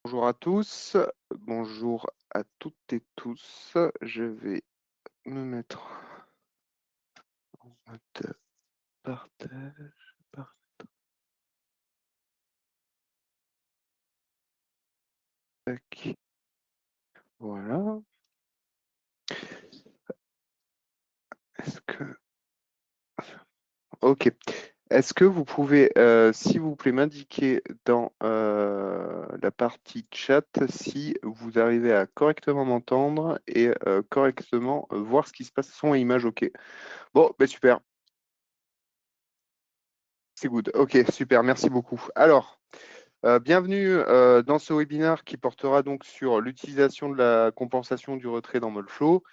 Bonjour à tous, bonjour à toutes et tous. Je vais me mettre en mode partage. Tac. Voilà. Est-ce que... Ok. Est-ce que vous pouvez, s'il vous plaît, m'indiquer dans la partie chat si vous arrivez à correctement m'entendre et correctement voir ce qui se passe, son et image, ok. Bon, ben super. C'est good. Ok, super, merci beaucoup. Alors, bienvenue dans ce webinaire qui portera donc sur l'utilisation de la compensation du retrait dans Molflow,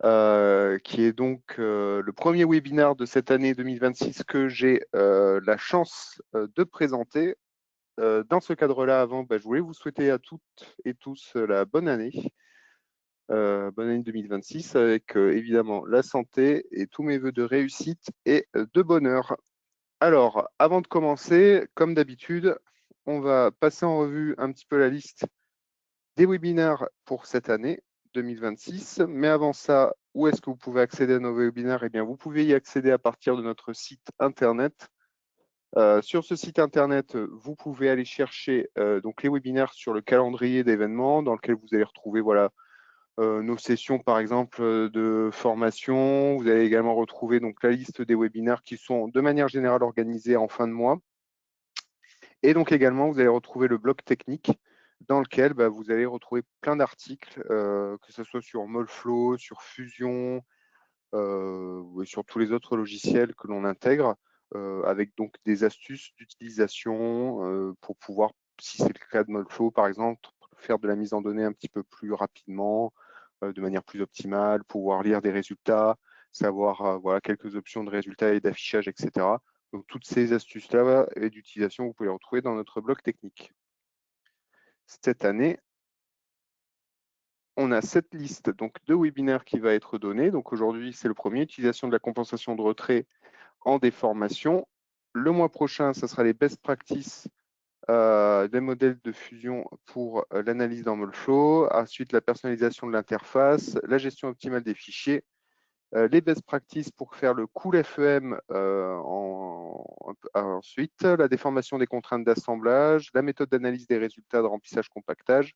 qui est donc le premier webinaire de cette année 2026 que j'ai la chance de présenter. Dans ce cadre-là, avant, je voulais vous souhaiter à toutes et tous la bonne année 2026, avec évidemment la santé et tous mes voeux de réussite et de bonheur. Alors, avant de commencer, comme d'habitude, on va passer en revue un petit peu la liste des webinaires pour cette année 2026. Mais avant ça, où est-ce que vous pouvez accéder à nos webinaires? Eh bien, vous pouvez y accéder à partir de notre site internet. Sur ce site internet, vous pouvez aller chercher donc les webinaires sur le calendrier d'événements dans lequel vous allez retrouver voilà, nos sessions, par exemple, de formation. Vous allez également retrouver donc, la liste des webinaires qui sont de manière générale organisés en fin de mois. Et donc également, vous allez retrouver le blog technique dans lequel vous allez retrouver plein d'articles, que ce soit sur Molflow, sur Fusion, et sur tous les autres logiciels que l'on intègre, avec donc des astuces d'utilisation pour pouvoir, si c'est le cas de Molflow par exemple, faire de la mise en données un petit peu plus rapidement, de manière plus optimale, pouvoir lire des résultats, savoir voilà, quelques options de résultats et d'affichage, etc. Donc toutes ces astuces-là et d'utilisation, vous pouvez les retrouver dans notre blog technique. Cette année, on a cette liste donc, de webinaires qui va être donnée. Donc aujourd'hui, c'est le premier, utilisation de la compensation de retrait en déformation. Le mois prochain, ce sera les best practices des modèles de fusion pour l'analyse dans Molflow. Ensuite, la personnalisation de l'interface, la gestion optimale des fichiers, les best practices pour faire le cool FEM ensuite, la déformation des contraintes d'assemblage, la méthode d'analyse des résultats de remplissage compactage,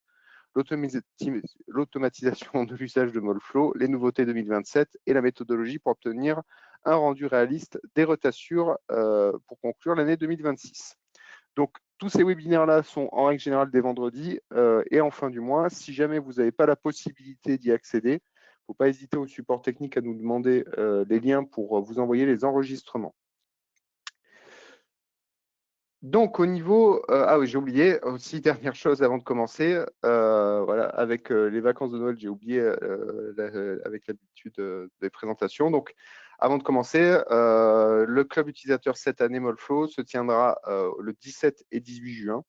l'automatisation de l'usage de Molflow, les nouveautés 2027 et la méthodologie pour obtenir un rendu réaliste des retassures pour conclure l'année 2026. Donc, tous ces webinaires-là sont en règle générale des vendredis et en fin du mois. Si jamais vous n'avez pas la possibilité d'y accéder, il ne faut pas hésiter au support technique à nous demander les liens pour vous envoyer les enregistrements. Donc, au niveau... ah oui, j'ai oublié aussi, dernière chose avant de commencer. Voilà, avec les vacances de Noël, j'ai oublié avec l'habitude des présentations. Donc, avant de commencer, le club utilisateur cette année Molflow se tiendra le 17 et 18 juin.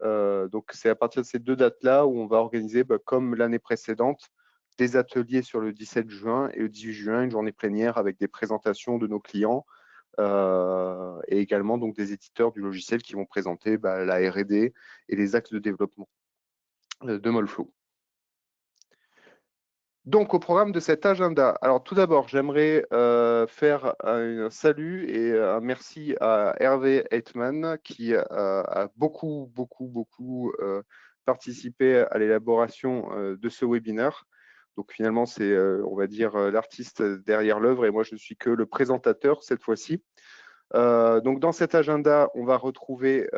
Donc, c'est à partir de ces deux dates-là où on va organiser, comme l'année précédente, des ateliers sur le 17 juin et le 18 juin, une journée plénière avec des présentations de nos clients et également donc, des éditeurs du logiciel qui vont présenter la R&D et les axes de développement de Molflow. Donc, au programme de cet agenda, alors tout d'abord, j'aimerais faire un salut et un merci à Hervé Heitman qui a beaucoup participé à l'élaboration de ce webinaire. Donc finalement, c'est, on va dire, l'artiste derrière l'œuvre et moi, je ne suis que le présentateur cette fois-ci. Donc dans cet agenda, on va retrouver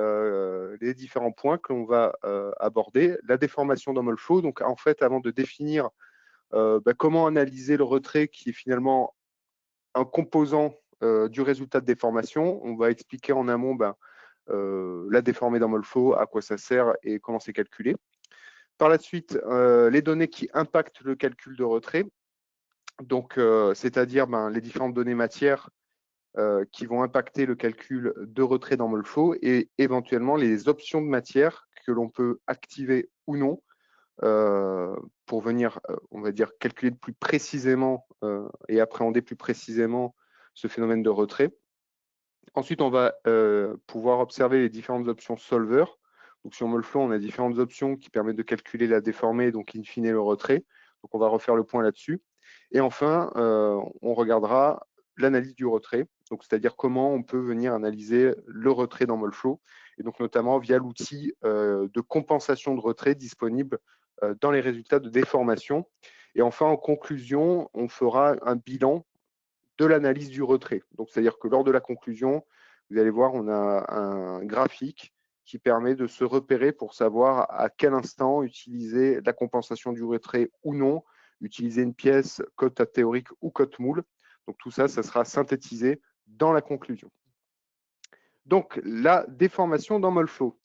les différents points que l'on va aborder. La déformation dans Molflow. Donc en fait, avant de définir comment analyser le retrait qui est finalement un composant du résultat de déformation. On va expliquer en amont la déformée dans Molflow, à quoi ça sert et comment c'est calculé. Par la suite, les données qui impactent le calcul de retrait, donc c'est-à-dire les différentes données matières qui vont impacter le calcul de retrait dans Molflow et éventuellement les options de matière que l'on peut activer ou non pour venir, on va dire, calculer plus précisément et appréhender plus précisément ce phénomène de retrait. Ensuite, on va pouvoir observer les différentes options solver Donc sur Molflow, on a différentes options qui permettent de calculer la déformée, donc in fine le retrait. Donc on va refaire le point là-dessus. Et enfin, on regardera l'analyse du retrait, donc c'est-à-dire comment on peut venir analyser le retrait dans Molflow, et donc notamment via l'outil de compensation de retrait disponible dans les résultats de déformation. Et enfin, en conclusion, on fera un bilan de l'analyse du retrait. Donc, c'est-à-dire que lors de la conclusion, vous allez voir, on a un graphique qui permet de se repérer pour savoir à quel instant utiliser la compensation du retrait ou non, utiliser une pièce cote théorique ou cote moule. Donc, tout ça, ça sera synthétisé dans la conclusion. Donc, la déformation dans Molflow.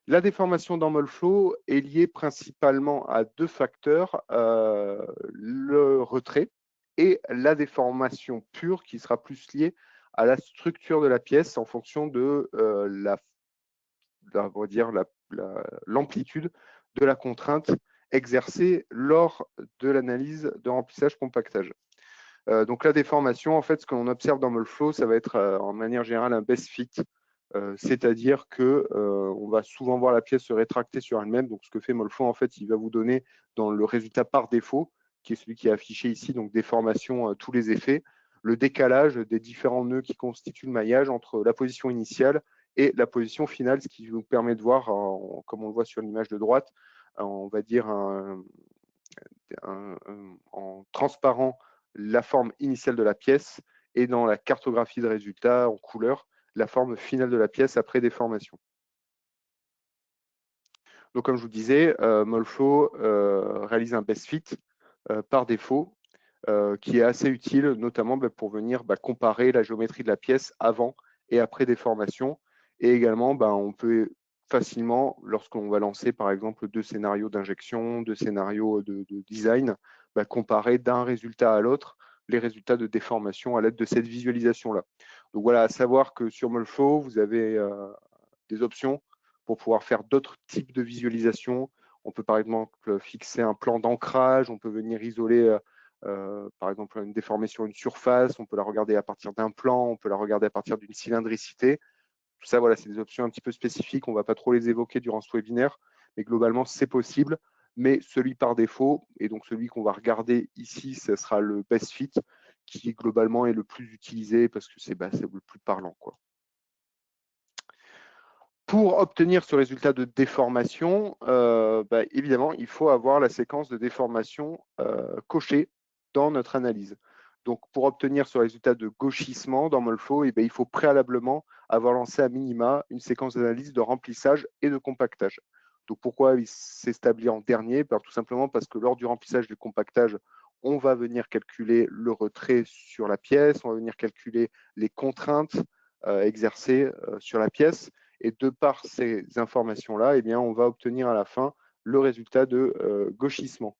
La déformation dans Molflow est liée principalement à deux facteurs, le retrait et la déformation pure qui sera plus liée à la structure de la pièce en fonction de l'amplitude de la contrainte exercée lors de l'analyse de remplissage-compactage. Donc la déformation, en fait, ce qu'on observe dans Molflow, ça va être en manière générale un best fit, c'est-à-dire que on va souvent voir la pièce se rétracter sur elle-même. Donc ce que fait Molflow, en fait, il va vous donner dans le résultat par défaut, qui est celui qui est affiché ici, donc déformation, tous les effets, le décalage des différents nœuds qui constituent le maillage entre la position initiale et la position finale, ce qui nous permet de voir, comme on le voit sur l'image de droite, on va dire en transparent la forme initiale de la pièce et dans la cartographie de résultats en couleur, la forme finale de la pièce après déformation. Donc comme je vous disais, Molflow réalise un best fit par défaut qui est assez utile, notamment pour venir comparer la géométrie de la pièce avant et après déformation. Et également, on peut facilement, lorsqu'on va lancer par exemple deux scénarios d'injection, deux scénarios de design, comparer d'un résultat à l'autre les résultats de déformation à l'aide de cette visualisation-là. Donc voilà, à savoir que sur Molflow, vous avez des options pour pouvoir faire d'autres types de visualisation. On peut par exemple fixer un plan d'ancrage, on peut venir isoler par exemple une déformée sur une surface, on peut la regarder à partir d'un plan, on peut la regarder à partir d'une cylindricité. Tout ça, voilà, c'est des options un petit peu spécifiques, on ne va pas trop les évoquer durant ce webinaire, mais globalement, c'est possible. Mais celui par défaut, et donc celui qu'on va regarder ici, ce sera le best fit, qui globalement est le plus utilisé parce que c'est le plus parlant, quoi. Pour obtenir ce résultat de déformation, évidemment, il faut avoir la séquence de déformation cochée dans notre analyse. Donc, pour obtenir ce résultat de gauchissement dans Molflow, il faut préalablement avoir lancé à minima une séquence d'analyse de remplissage et de compactage. Donc, pourquoi il s'établit en dernier? Tout simplement parce que lors du remplissage et du compactage, on va venir calculer le retrait sur la pièce, on va venir calculer les contraintes exercées sur la pièce. Et de par ces informations-là, on va obtenir à la fin le résultat de gauchissement.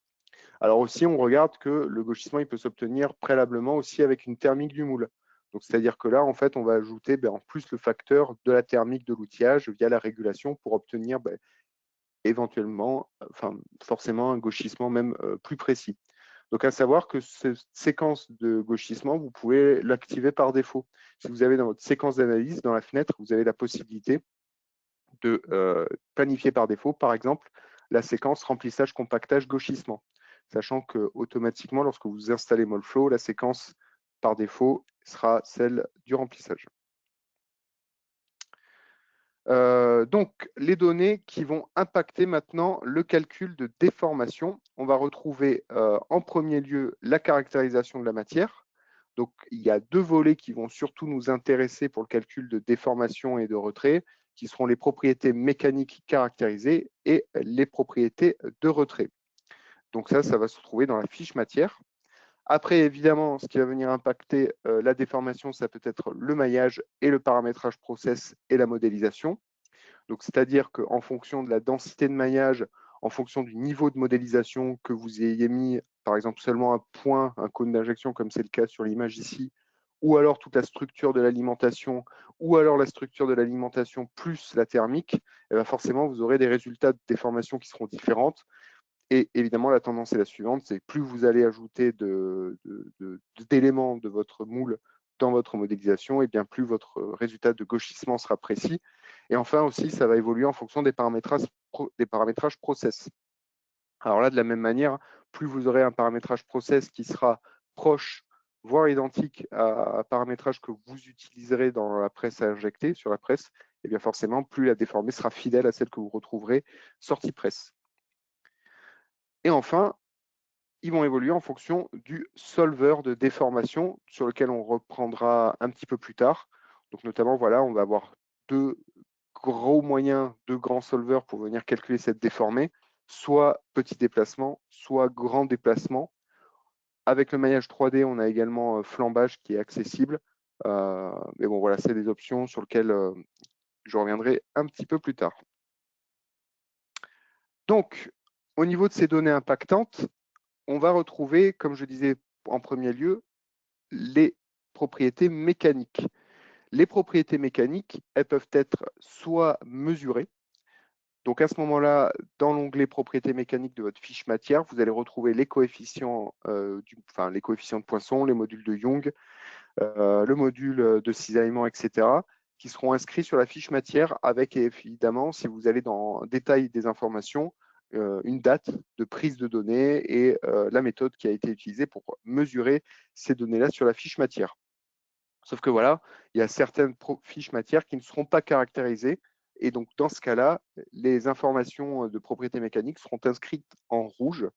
Alors aussi, on regarde que le gauchissement, il peut s'obtenir préalablement aussi avec une thermique du moule. Donc, c'est-à-dire que là, en fait, on va ajouter en plus le facteur de la thermique de l'outillage via la régulation pour obtenir éventuellement, forcément, un gauchissement même plus précis. Donc, à savoir que cette séquence de gauchissement, vous pouvez l'activer par défaut. Si vous avez dans votre séquence d'analyse, dans la fenêtre, vous avez la possibilité de planifier par défaut, par exemple, la séquence remplissage, compactage, gauchissement. Sachant que automatiquement, lorsque vous installez Molflow, la séquence par défaut sera celle du remplissage. Donc, les données qui vont impacter maintenant le calcul de déformation, on va retrouver en premier lieu la caractérisation de la matière. Donc, il y a deux volets qui vont surtout nous intéresser pour le calcul de déformation et de retrait, qui seront les propriétés mécaniques caractérisées et les propriétés de retrait. Donc ça va se retrouver dans la fiche matière. Après, évidemment, ce qui va venir impacter la déformation, ça peut être le maillage et le paramétrage process et la modélisation. Donc, c'est-à-dire qu'en fonction de la densité de maillage, en fonction du niveau de modélisation que vous ayez mis, par exemple, seulement un point, un cône d'injection, comme c'est le cas sur l'image ici, ou alors toute la structure de l'alimentation, ou alors la structure de l'alimentation plus la thermique, forcément, vous aurez des résultats de déformation qui seront différentes. Et évidemment, la tendance est la suivante, c'est plus vous allez ajouter d'éléments de votre moule dans votre modélisation, et bien plus votre résultat de gauchissement sera précis. Et enfin aussi, ça va évoluer en fonction des paramétrages process. Alors là, de la même manière, plus vous aurez un paramétrage process qui sera proche, voire identique à un paramétrage que vous utiliserez dans la presse à injecter, sur la presse, et bien forcément, plus la déformée sera fidèle à celle que vous retrouverez sortie presse. Et enfin, ils vont évoluer en fonction du solver de déformation sur lequel on reprendra un petit peu plus tard. Donc notamment, voilà, on va avoir deux grands solvers pour venir calculer cette déformée, soit petit déplacement, soit grand déplacement. Avec le maillage 3D, on a également flambage qui est accessible. Mais bon, voilà, c'est des options sur lesquelles je reviendrai un petit peu plus tard. Donc, au niveau de ces données impactantes, on va retrouver, comme je disais en premier lieu, les propriétés mécaniques. Les propriétés mécaniques, elles peuvent être soit mesurées. Donc à ce moment-là, dans l'onglet propriétés mécaniques de votre fiche matière, vous allez retrouver les coefficients, les coefficients de Poisson, les modules de Young, le module de cisaillement, etc., qui seront inscrits sur la fiche matière avec évidemment, si vous allez dans le détail des informations, une date de prise de données et la méthode qui a été utilisée pour mesurer ces données-là sur la fiche matière. Sauf que voilà, il y a certaines fiches matières qui ne seront pas caractérisées. Et donc, dans ce cas-là, les informations de propriété mécanique seront inscrites en rouge,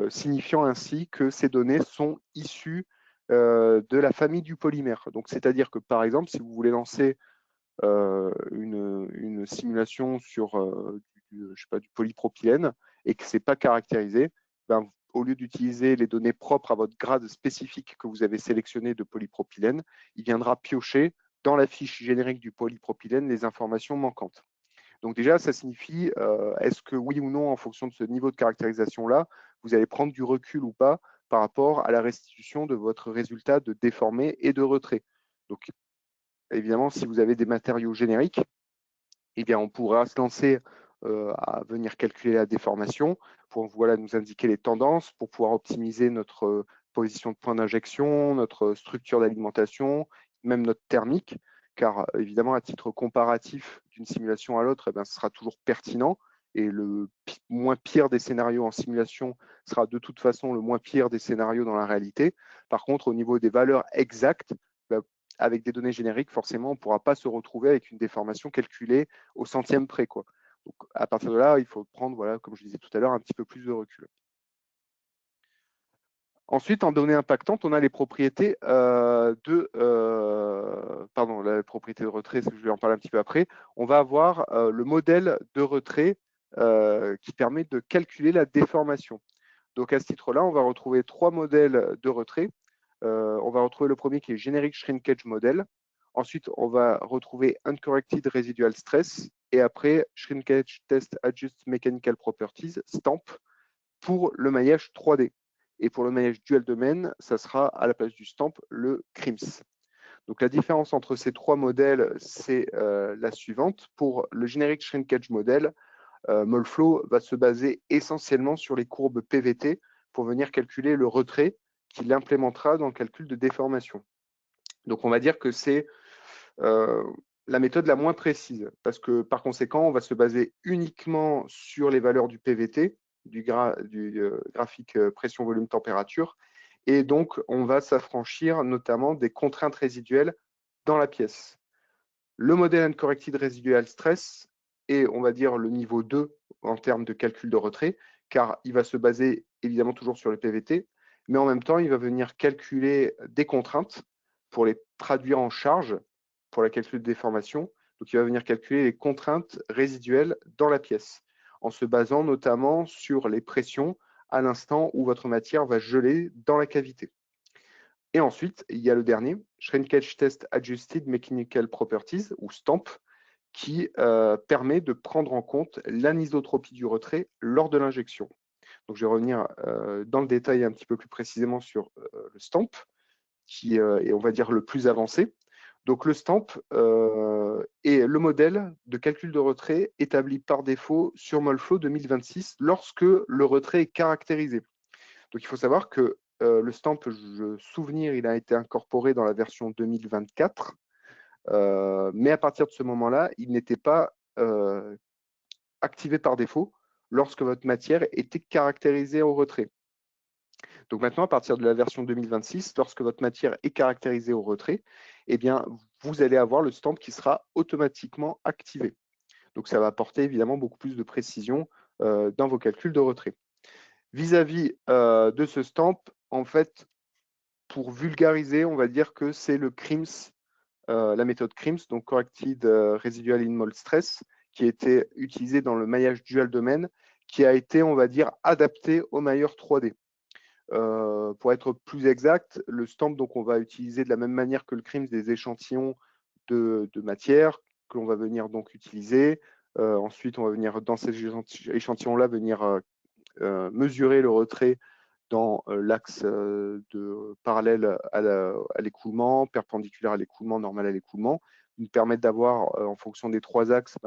signifiant ainsi que ces données sont issues de la famille du polymère. Donc, c'est-à-dire que, par exemple, si vous voulez lancer une simulation sur du polypropylène et que ce n'est pas caractérisé, ben, au lieu d'utiliser les données propres à votre grade spécifique que vous avez sélectionné de polypropylène, il viendra piocher dans la fiche générique du polypropylène les informations manquantes. Donc déjà, ça signifie, est-ce que oui ou non, en fonction de ce niveau de caractérisation-là, vous allez prendre du recul ou pas par rapport à la restitution de votre résultat de déformé et de retrait. Donc évidemment, si vous avez des matériaux génériques, eh bien, on pourra se lancer à venir calculer la déformation pour voilà, nous indiquer les tendances, pour pouvoir optimiser notre position de point d'injection, notre structure d'alimentation, même notre thermique, car évidemment, à titre comparatif d'une simulation à l'autre, ce sera toujours pertinent. Et le moins pire des scénarios en simulation sera de toute façon le moins pire des scénarios dans la réalité. Par contre, au niveau des valeurs exactes, avec des données génériques, forcément, on ne pourra pas se retrouver avec une déformation calculée au centième près, quoi. Donc, à partir de là, il faut prendre, voilà, comme je disais tout à l'heure, un petit peu plus de recul. Ensuite, en données impactantes, on a les propriétés la propriété de retrait, je vais en parler un petit peu après. On va avoir le modèle de retrait qui permet de calculer la déformation. Donc, à ce titre-là, on va retrouver trois modèles de retrait. On va retrouver le premier qui est Generic Shrinkage Model. Ensuite, on va retrouver Uncorrected Residual Stress. Et après, Shrinkage Test Adjust Mechanical Properties, STAMP, pour le maillage 3D. Et pour le maillage dual domaine, ça sera à la place du STAMP, le CRIMS. Donc la différence entre ces trois modèles, c'est la suivante. Pour le Generic Shrinkage Model, Molflow va se baser essentiellement sur les courbes PVT pour venir calculer le retrait qu'il implémentera dans le calcul de déformation. Donc on va dire que c'est la méthode la moins précise, parce que par conséquent, on va se baser uniquement sur les valeurs du PVT, du graphique pression, volume, température, et donc on va s'affranchir notamment des contraintes résiduelles dans la pièce. Le modèle Uncorrected Residual Stress est, on va dire, le niveau 2 en termes de calcul de retrait, car il va se baser évidemment toujours sur le PVT, mais en même temps, il va venir calculer des contraintes pour les traduire en charge pour la calcul de déformation. Donc, il va venir calculer les contraintes résiduelles dans la pièce, en se basant notamment sur les pressions à l'instant où votre matière va geler dans la cavité. Et ensuite, il y a le dernier, Shrinkage Test Adjusted Mechanical Properties, ou STAMP, qui permet de prendre en compte l'anisotropie du retrait lors de l'injection. Donc, je vais revenir dans le détail un petit peu plus précisément sur le STAMP, qui est, on va dire, le plus avancé. Donc, le STAMP est le modèle de calcul de retrait établi par défaut sur Molflow 2026 lorsque le retrait est caractérisé. Donc, il faut savoir que le STAMP, souvenir, il a été incorporé dans la version 2024. mais à partir de ce moment-là, il n'était pas activé par défaut lorsque votre matière était caractérisée au retrait. Donc maintenant, à partir de la version 2026, lorsque votre matière est caractérisée au retrait, eh bien, vous allez avoir le stamp qui sera automatiquement activé. Donc ça va apporter évidemment beaucoup plus de précision dans vos calculs de retrait. Vis-à-vis de ce stamp, en fait, pour vulgariser, on va dire que c'est le CRIMS, la méthode CRIMS, donc Corrected Residual in Mold Stress, qui a été utilisée dans le maillage dual domaine, qui a été, on va dire, adapté au mailleur 3D. Pour être plus exact, le stamp, donc, on va utiliser de la même manière que le CRIMS des échantillons de matière que l'on va venir donc utiliser. Ensuite, on va venir dans ces échantillons-là venir mesurer le retrait dans l'axe parallèle à l'écoulement, perpendiculaire à l'écoulement, normal à l'écoulement, nous permettre d'avoir, en fonction des trois axes,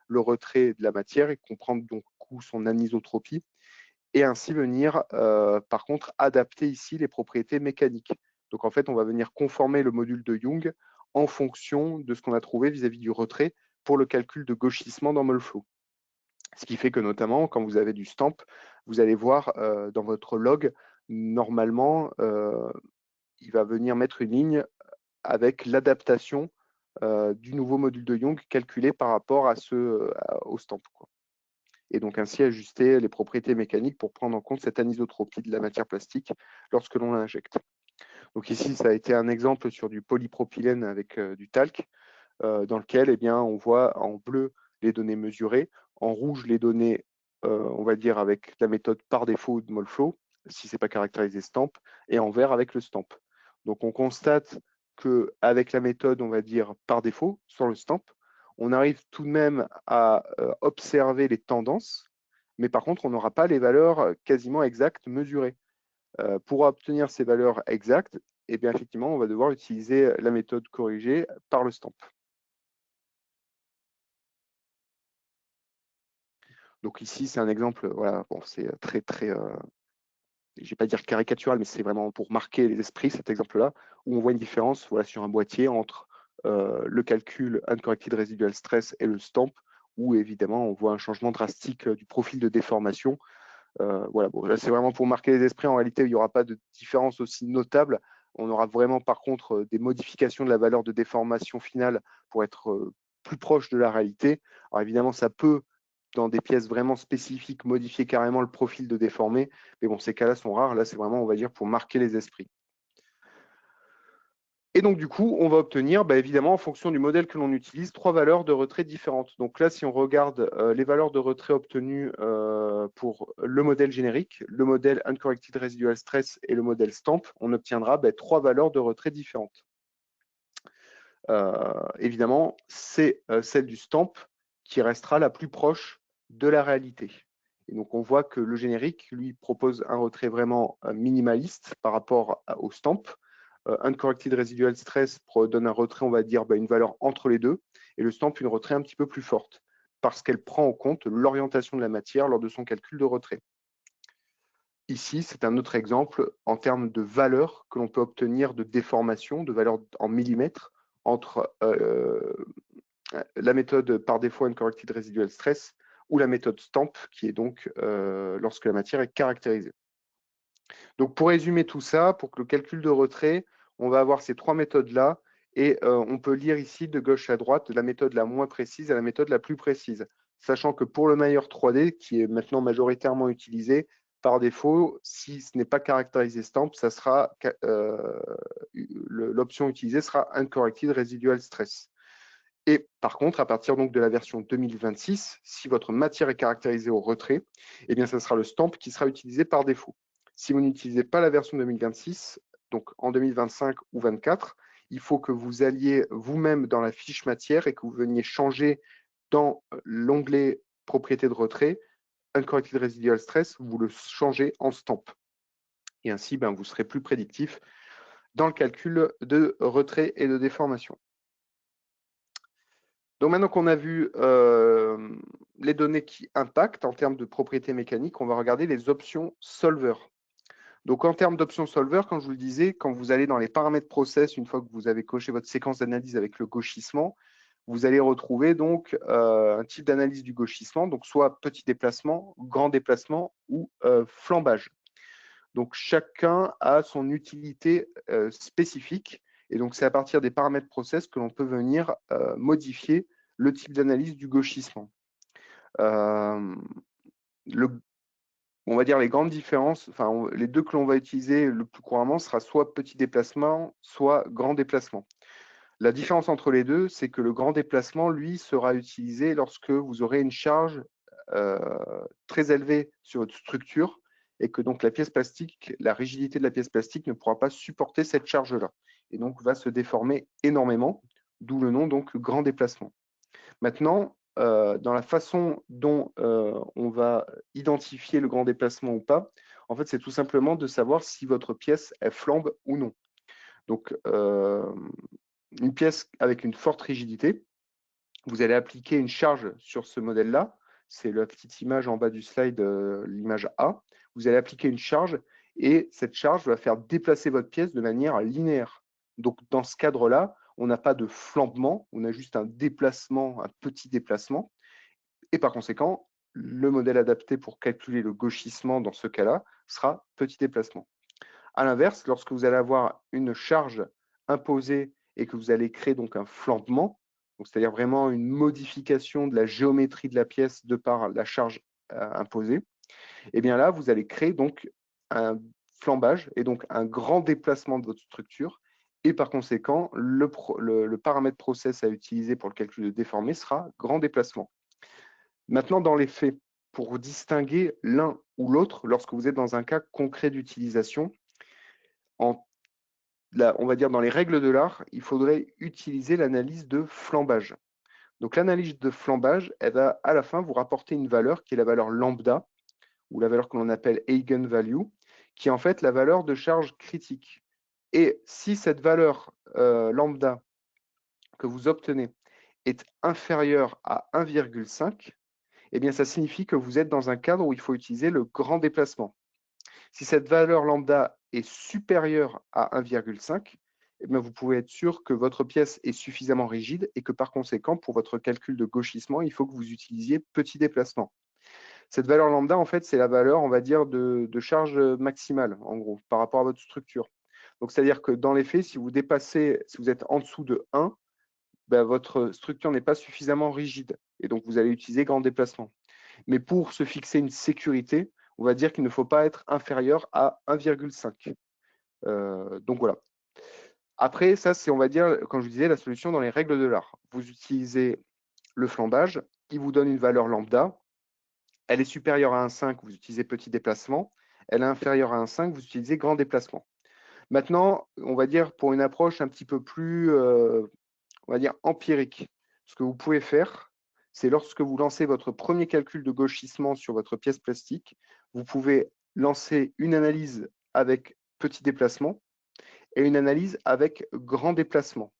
le retrait de la matière et comprendre donc son anisotropie, et ainsi venir, par contre, adapter ici les propriétés mécaniques. Donc en fait, on va venir conformer le module de Young en fonction de ce qu'on a trouvé vis-à-vis du retrait pour le calcul de gauchissement dans Moldflow. Ce qui fait que notamment, quand vous avez du stamp, vous allez voir dans votre log, normalement, il va venir mettre une ligne avec l'adaptation du nouveau module de Young calculé par rapport à au stamp, quoi. Et donc ainsi ajuster les propriétés mécaniques pour prendre en compte cette anisotropie de la matière plastique lorsque l'on l'injecte. Donc ici, ça a été un exemple sur du polypropylène avec du talc, dans lequel on voit en bleu les données mesurées, en rouge les données, on va dire, avec la méthode par défaut de Moldflow, si ce n'est pas caractérisé stamp, et en vert avec le stamp. Donc on constate qu'avec la méthode, on va dire, par défaut, sans le stamp, on arrive tout de même à observer les tendances, mais par contre, on n'aura pas les valeurs quasiment exactes mesurées. Pour obtenir ces valeurs exactes, effectivement, on va devoir utiliser la méthode corrigée par le stamp. Donc ici, c'est un exemple, voilà, bon, c'est très, je ne vais pas dire caricatural, mais c'est vraiment pour marquer les esprits, cet exemple-là, où on voit une différence, voilà, sur un boîtier entre le calcul uncorrected residual stress et le stamp, où évidemment, on voit un changement drastique du profil de déformation. Voilà, bon, là, c'est vraiment pour marquer les esprits. En réalité, il n'y aura pas de différence aussi notable. On aura vraiment, par contre, des modifications de la valeur de déformation finale pour être plus proche de la réalité. Alors évidemment, ça peut, dans des pièces vraiment spécifiques, modifier carrément le profil de déformé. Mais bon, ces cas-là sont rares. Là, c'est vraiment, on va dire, pour marquer les esprits. Et donc, du coup, on va obtenir, évidemment, en fonction du modèle que l'on utilise, trois valeurs de retrait différentes. Donc là, si on regarde les valeurs de retrait obtenues pour le modèle générique, le modèle Uncorrected Residual Stress et le modèle Stamp, on obtiendra trois valeurs de retrait différentes. Évidemment, c'est celle du Stamp qui restera la plus proche de la réalité. Et donc, on voit que le générique, lui, propose un retrait vraiment minimaliste par rapport au Stamp. Uncorrected Residual Stress donne un retrait, on va dire, une valeur entre les deux, et le stamp, une retrait un petit peu plus forte, parce qu'elle prend en compte l'orientation de la matière lors de son calcul de retrait. Ici, c'est un autre exemple en termes de valeur que l'on peut obtenir de déformation, de valeur en millimètres, entre la méthode par défaut Uncorrected Residual Stress ou la méthode stamp, qui est donc lorsque la matière est caractérisée. Donc, pour résumer tout ça, pour que le calcul de retrait, on va avoir ces trois méthodes-là, et on peut lire ici de gauche à droite de la méthode la moins précise à la méthode la plus précise, sachant que pour le mailleur 3D, qui est maintenant majoritairement utilisé, par défaut, si ce n'est pas caractérisé stamp, ça sera l'option utilisée sera Uncorrected Residual Stress. Et par contre, à partir donc de la version 2026, si votre matière est caractérisée au retrait, eh bien, ça sera le stamp qui sera utilisé par défaut. Si vous n'utilisez pas la version 2026, donc en 2025 ou 2024, il faut que vous alliez vous-même dans la fiche matière et que vous veniez changer dans l'onglet propriété de retrait, Uncorrected Residual Stress, vous le changez en stamp. Et ainsi, vous serez plus prédictif dans le calcul de retrait et de déformation. Donc maintenant qu'on a vu les données qui impactent en termes de propriétés mécaniques, on va regarder les options solver. Donc, en termes d'options solver, comme je vous le disais, quand vous allez dans les paramètres process, une fois que vous avez coché votre séquence d'analyse avec le gauchissement, vous allez retrouver donc un type d'analyse du gauchissement, donc soit petit déplacement, grand déplacement ou flambage. Donc, chacun a son utilité spécifique. Et donc, c'est à partir des paramètres process que l'on peut venir modifier le type d'analyse du gauchissement. On va dire les grandes différences, enfin, les deux que l'on va utiliser le plus couramment sera soit petit déplacement, soit grand déplacement. La différence entre les deux, c'est que le grand déplacement, lui, sera utilisé lorsque vous aurez une charge très élevée sur votre structure et que donc la pièce plastique, la rigidité de la pièce plastique ne pourra pas supporter cette charge-là et donc va se déformer énormément, d'où le nom donc grand déplacement. Maintenant, dans la façon dont on va identifier le grand déplacement ou pas, en fait, c'est tout simplement de savoir si votre pièce elle flambe ou non. Donc, une pièce avec une forte rigidité, vous allez appliquer une charge sur ce modèle-là. C'est la petite image en bas du slide, l'image A. Vous allez appliquer une charge et cette charge va faire déplacer votre pièce de manière linéaire. Donc, dans ce cadre-là, on n'a pas de flambement, on a juste un déplacement, un petit déplacement. Et par conséquent, le modèle adapté pour calculer le gauchissement dans ce cas-là sera petit déplacement. À l'inverse, lorsque vous allez avoir une charge imposée et que vous allez créer donc un flambement, c'est-à-dire vraiment une modification de la géométrie de la pièce de par la charge imposée, et eh bien là, vous allez créer donc un flambage et donc un grand déplacement de votre structure. Et par conséquent, le paramètre process à utiliser pour le calcul de déformé sera grand déplacement. Maintenant, dans les faits, pour distinguer l'un ou l'autre, lorsque vous êtes dans un cas concret d'utilisation, on va dire dans les règles de l'art, il faudrait utiliser l'analyse de flambage. Donc l'analyse de flambage, elle va à la fin vous rapporter une valeur qui est la valeur lambda, ou la valeur que l'on appelle eigenvalue, qui est en fait la valeur de charge critique. Et si cette valeur lambda que vous obtenez est inférieure à 1,5, eh bien ça signifie que vous êtes dans un cadre où il faut utiliser le grand déplacement. Si cette valeur lambda est supérieure à 1,5, eh bien vous pouvez être sûr que votre pièce est suffisamment rigide et que par conséquent, pour votre calcul de gauchissement, il faut que vous utilisiez petit déplacement. Cette valeur lambda, en fait, c'est la valeur, on va dire, de charge maximale, en gros, par rapport à votre structure. Donc, c'est-à-dire que dans les faits, si vous dépassez, si vous êtes en dessous de 1, ben, votre structure n'est pas suffisamment rigide et donc vous allez utiliser grand déplacement. Mais pour se fixer une sécurité, on va dire qu'il ne faut pas être inférieur à 1,5. Donc voilà. Après, ça, c'est, on va dire, comme je vous disais, la solution dans les règles de l'art. Vous utilisez le flambage, il vous donne une valeur lambda. Elle est supérieure à 1,5, vous utilisez petit déplacement. Elle est inférieure à 1,5, vous utilisez grand déplacement. Maintenant, on va dire pour une approche un petit peu plus, on va dire, empirique, ce que vous pouvez faire, c'est lorsque vous lancez votre premier calcul de gauchissement sur votre pièce plastique, vous pouvez lancer une analyse avec petit déplacement et une analyse avec grand déplacement.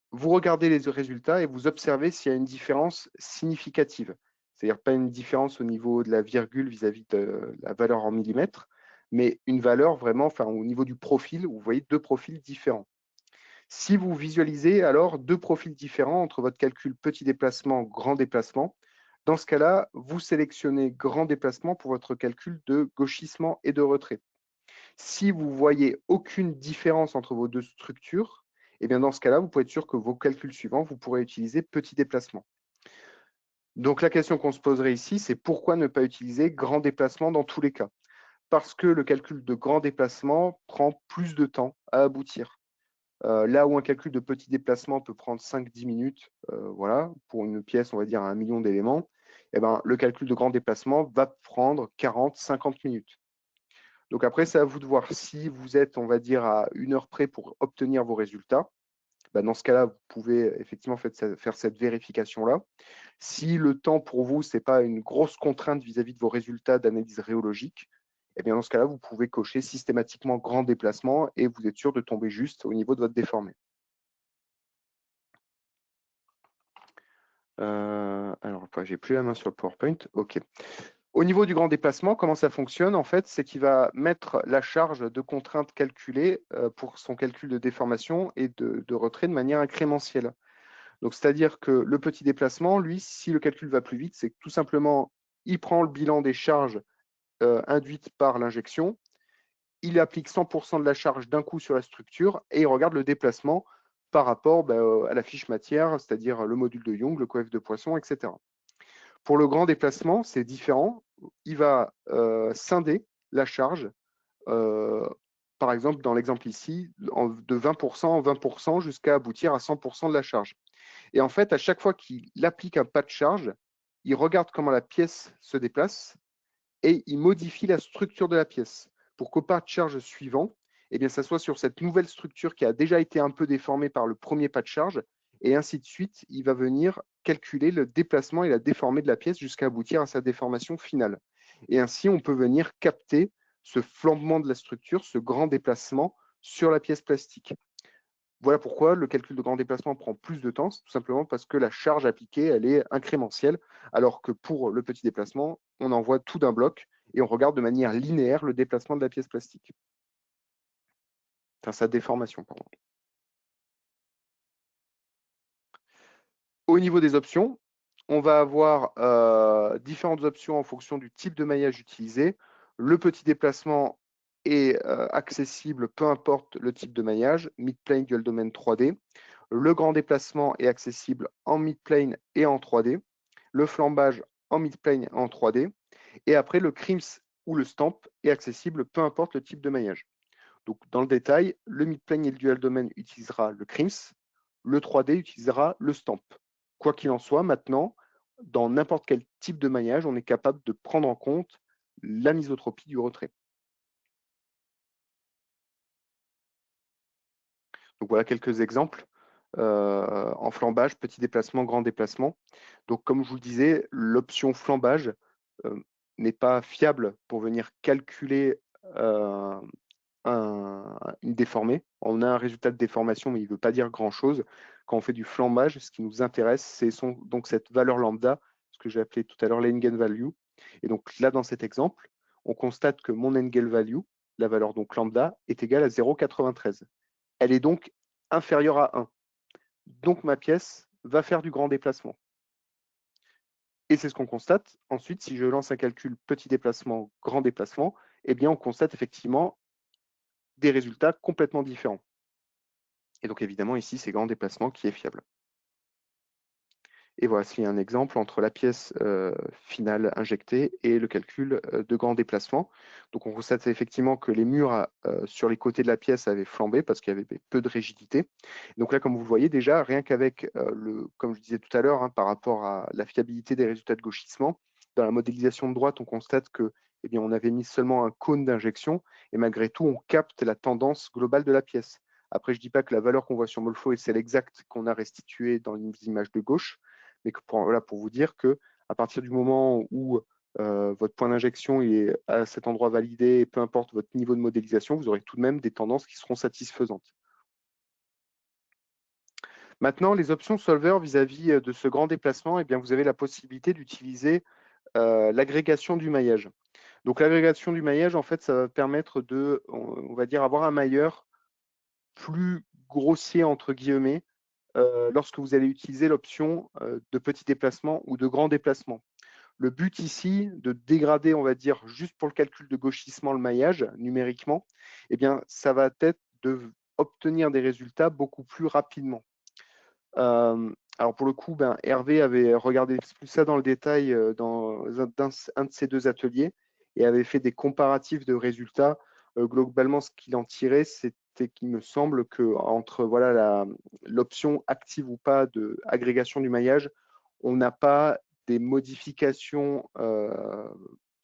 Vous regardez les résultats et vous observez s'il y a une différence significative. C'est-à-dire pas une différence au niveau de la virgule vis-à-vis de la valeur en millimètres, mais une valeur vraiment, enfin, au niveau du profil, où vous voyez deux profils différents. Si vous visualisez alors deux profils différents entre votre calcul petit déplacement, grand déplacement, dans ce cas-là, vous sélectionnez grand déplacement pour votre calcul de gauchissement et de retrait. Si vous voyez aucune différence entre vos deux structures, eh bien dans ce cas-là, vous pouvez être sûr que vos calculs suivants, vous pourrez utiliser petit déplacement. Donc la question qu'on se poserait ici, c'est pourquoi ne pas utiliser grand déplacement dans tous les cas? Parce que le calcul de grand déplacement prend plus de temps à aboutir. Là où un calcul de petit déplacement peut prendre 5-10 minutes, voilà, pour une pièce, on va dire, à 1 million d'éléments, eh ben, le calcul de grand déplacement va prendre 40-50 minutes. Donc après, c'est à vous de voir si vous êtes, on va dire, à 1 heure près pour obtenir vos résultats. Ben, dans ce cas-là, vous pouvez effectivement faire cette vérification-là. Si le temps pour vous, ce n'est pas une grosse contrainte vis-à-vis de vos résultats d'analyse rhéologique, eh bien dans ce cas-là, vous pouvez cocher systématiquement grand déplacement et vous êtes sûr de tomber juste au niveau de votre déformé. Alors, j'ai plus la main sur le PowerPoint. OK. Au niveau du grand déplacement, comment ça fonctionne? En fait, c'est qu'il va mettre la charge de contrainte calculée pour son calcul de déformation et de retrait de manière incrémentielle. Donc, c'est-à-dire que le petit déplacement, lui, si le calcul va plus vite, c'est que tout simplement, il prend le bilan des charges induites par l'injection, il applique 100% de la charge d'un coup sur la structure et il regarde le déplacement par rapport à la fiche matière, c'est-à-dire le module de Young, le coef de Poisson, etc. Pour le grand déplacement, c'est différent. Il va scinder la charge, euh, par exemple, dans l'exemple ici, de 20% en 20% jusqu'à aboutir à 100% de la charge. Et en fait, à chaque fois qu'il applique un pas de charge, il regarde comment la pièce se déplace et il modifie la structure de la pièce pour qu'au pas de charge suivant, eh bien, ça soit sur cette nouvelle structure qui a déjà été un peu déformée par le premier pas de charge, et ainsi de suite, il va venir calculer le déplacement et la déformée de la pièce jusqu'à aboutir à sa déformation finale. Et ainsi, on peut venir capter ce flambement de la structure, ce grand déplacement sur la pièce plastique. Voilà pourquoi le calcul de grand déplacement prend plus de temps, tout simplement parce que la charge appliquée, elle est incrémentielle, alors que pour le petit déplacement, on envoie tout d'un bloc et on regarde de manière linéaire le déplacement de la pièce plastique. Enfin, sa déformation, pardon. Au niveau des options, on va avoir différentes options en fonction du type de maillage utilisé. Le petit déplacement est accessible, peu importe le type de maillage, mid-plane, dual domaine 3D. Le grand déplacement est accessible en mid-plane et en 3D. Le flambage en mid-plane et en 3D. Et après, le crimps ou le stamp est accessible, peu importe le type de maillage. Donc, dans le détail, le mid-plane et le dual domaine utilisera le crimps, le 3D utilisera le stamp. Quoi qu'il en soit, maintenant, dans n'importe quel type de maillage, on est capable de prendre en compte l'anisotropie du retrait. Donc voilà quelques exemples. En flambage, petit déplacement, grand déplacement. Donc comme je vous le disais, l'option flambage n'est pas fiable pour venir calculer une déformée. On a un résultat de déformation, mais il ne veut pas dire grand-chose. Quand on fait du flambage, ce qui nous intéresse, c'est donc cette valeur lambda, ce que j'ai appelé tout à l'heure l'eigenvalue. Et donc là, dans cet exemple, on constate que mon eigenvalue, la valeur donc lambda, est égale à 0,93. Elle est donc inférieure à 1. Donc ma pièce va faire du grand déplacement. Et c'est ce qu'on constate. Ensuite, si je lance un calcul petit déplacement, grand déplacement, eh bien on constate effectivement des résultats complètement différents. Et donc évidemment ici, c'est grand déplacement qui est fiable. Et voici un exemple entre la pièce finale injectée et le calcul de grand déplacement. Donc on constate effectivement que les murs sur les côtés de la pièce avaient flambé parce qu'il y avait peu de rigidité. Donc là, comme vous le voyez déjà, rien qu'avec comme je disais tout à l'heure, hein, par rapport à la fiabilité des résultats de gauchissement, dans la modélisation de droite, on constate que eh bien, on avait mis seulement un cône d'injection et malgré tout, on capte la tendance globale de la pièce. Après, je ne dis pas que la valeur qu'on voit sur Molfo est celle exacte qu'on a restituée dans les images de gauche, mais pour vous dire que à partir du moment où votre point d'injection est à cet endroit validé, et peu importe votre niveau de modélisation, vous aurez tout de même des tendances qui seront satisfaisantes. Maintenant, les options solver vis-à-vis de ce grand déplacement, eh bien, vous avez la possibilité d'utiliser l'agrégation du maillage. Donc l'agrégation du maillage, en fait, ça va permettre de, on va dire, avoir un mailleur plus grossier, entre guillemets, lorsque vous allez utiliser l'option de petit déplacement ou de grand déplacement. Le but ici, de dégrader, on va dire, juste pour le calcul de gauchissement le maillage numériquement, eh bien, ça va être d'obtenir des résultats beaucoup plus rapidement. Alors pour le coup, Hervé avait regardé plus ça dans le détail dans un de ses deux ateliers et avait fait des comparatifs de résultats. Globalement, ce qu'il en tirait, c'était qu'il me semble que entre voilà l'option active ou pas de agrégation du maillage, on n'a pas des modifications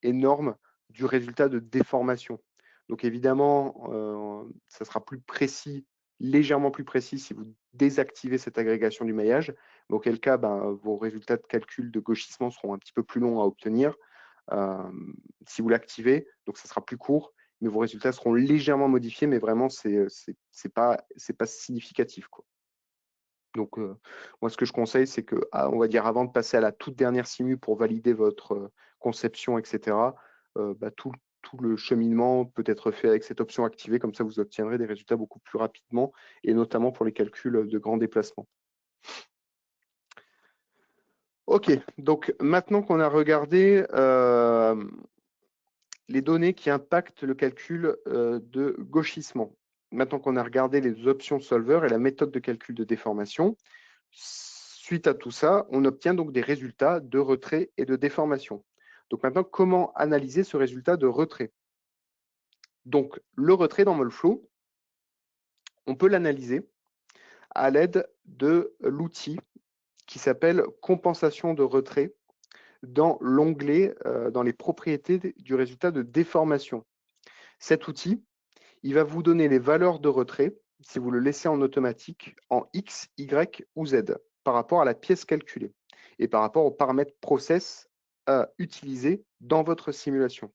énormes du résultat de déformation. Donc évidemment, ça sera plus précis, légèrement plus précis si vous désactivez cette agrégation du maillage, mais auquel cas vos résultats de calcul de gauchissement seront un petit peu plus longs à obtenir. Si vous l'activez, donc ça sera plus court, mais vos résultats seront légèrement modifiés, mais vraiment, c'est pas significatif, quoi. Donc, moi, ce que je conseille, c'est que, on va dire, avant de passer à la toute dernière simu pour valider votre conception, etc., tout le cheminement peut être fait avec cette option activée. Comme ça, vous obtiendrez des résultats beaucoup plus rapidement, et notamment pour les calculs de grands déplacements. OK, donc maintenant qu'on a regardé les données qui impactent le calcul de gauchissement, maintenant qu'on a regardé les options solver et la méthode de calcul de déformation, suite à tout ça, on obtient donc des résultats de retrait et de déformation. Donc maintenant, comment analyser ce résultat de retrait? Donc, le retrait dans Molflow, on peut l'analyser à l'aide de l'outil qui s'appelle compensation de retrait dans l'onglet, dans les propriétés du résultat de déformation. Cet outil, il va vous donner les valeurs de retrait, si vous le laissez en automatique, en X, Y ou Z, par rapport à la pièce calculée et par rapport aux paramètres process utilisés dans votre simulation.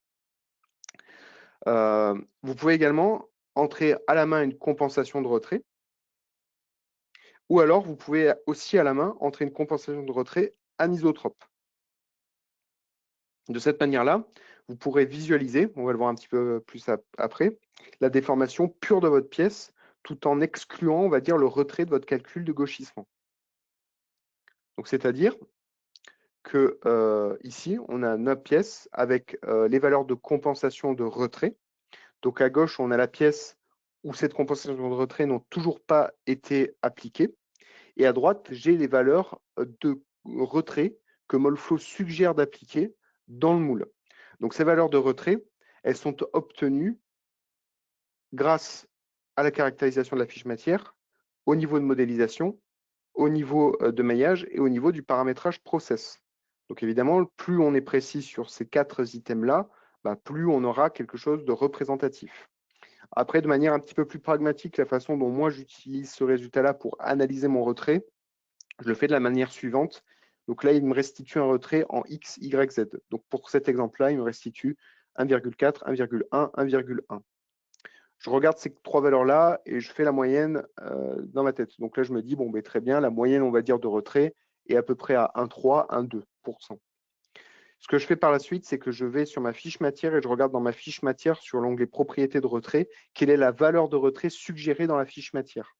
Vous pouvez également entrer à la main une compensation de retrait, ou alors vous pouvez aussi à la main entrer une compensation de retrait anisotrope. De cette manière-là, vous pourrez visualiser, on va le voir un petit peu plus après, la déformation pure de votre pièce, tout en excluant, on va dire, le retrait de votre calcul de gauchissement. Donc, c'est-à-dire que ici, on a notre pièce avec les valeurs de compensation de retrait. Donc, à gauche, on a la pièce où cette compensation de retrait n'ont toujours pas été appliquées. Et à droite, j'ai les valeurs de retrait que Molflow suggère d'appliquer dans le moule. Donc, ces valeurs de retrait, elles sont obtenues grâce à la caractérisation de la fiche matière, au niveau de modélisation, au niveau de maillage et au niveau du paramétrage process. Donc évidemment, plus on est précis sur ces 4 items-là, plus on aura quelque chose de représentatif. Après, de manière un petit peu plus pragmatique, la façon dont moi j'utilise ce résultat-là pour analyser mon retrait, je le fais de la manière suivante. Donc là, il me restitue un retrait en X, Y, Z. Donc pour cet exemple-là, il me restitue 1,4, 1,1, 1,1. Je regarde ces 3 valeurs-là et je fais la moyenne dans ma tête. Donc là, je me dis, bon, très bien, la moyenne, on va dire, de retrait est à peu près à 1,3, 1,2%. Ce que je fais par la suite, c'est que je vais sur ma fiche matière et je regarde dans ma fiche matière sur l'onglet propriétés de retrait, quelle est la valeur de retrait suggérée dans la fiche matière.